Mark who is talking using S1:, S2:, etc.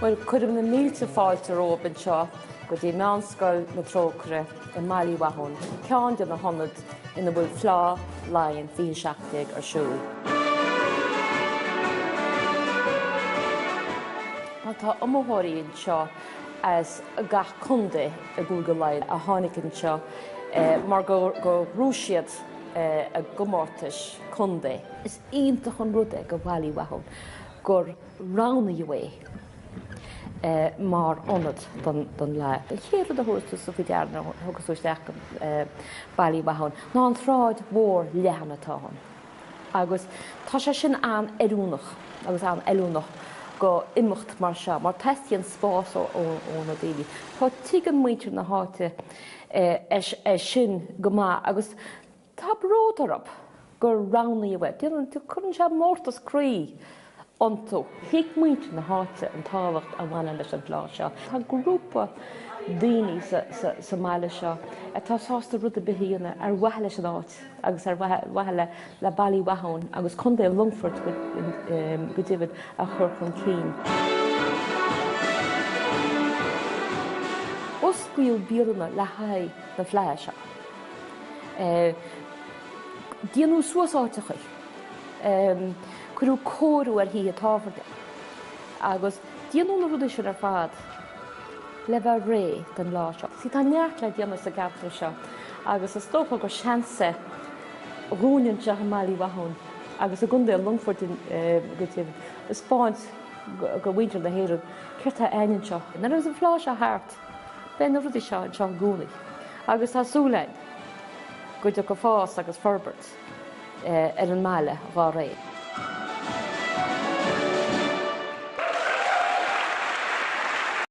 S1: Well, chuireann na mílte fáilte róban seo go dtí meánscoil na trócaire I mBaile Mhatháin, ceann de na honnad ina bhfuil Fleadh Laighean 27 arsúl. Tá amóthiríonn seo as gach conda a gúil go leid a tháinign seo mar go rúisiad a gomórtais conda. Is ionntach an rud go mBaile Mhatháin gur rana ué mar onad don le. Chéad a thuirtas sa bhí dearna thugus úisteach mBaile Mhatháin ná an thráid mhór leathan atáin. Agus tá sé sin an éúnach agus an eúnach go imimecht mar seo, mar teistíonn spás óna daoine. Tá tuigeann muintir na háite sin go maith agus tá bród arab gur rana ué. Tú chuann sé mórtas crí antú. Hiic muintir na háite an táhacht a bhaine leis an bhlá seo. Tá grúpa daoine sa mBaile seo tá sásta rud a bithíonna ar bhaithe leis an áit agus ar bhaithe le mBaile Mhatháin agus chunda an Longford go dtibh a chur chun cín. Oscail bíalna le haidh na Fleadh seo. Díanú suasáiteach chuú cóú ar hí a tábharde. Agus díanú na rud sin ar fad le bheith ré den lá seo. Si tá neart le déanamh sa gabhra seo, agus is tópa go seansa rúnainn se mBaile Mhatháin, agus a gunda an Longford go dtibh is Spáint go bhaintear na héireann ceirtha aonann seo. Na is an Fleadh seo thart, ben na rudí seo an seo gúnaigh. Agus tá súlainn go do go fás agus forbert ar an mBaile bhá ré.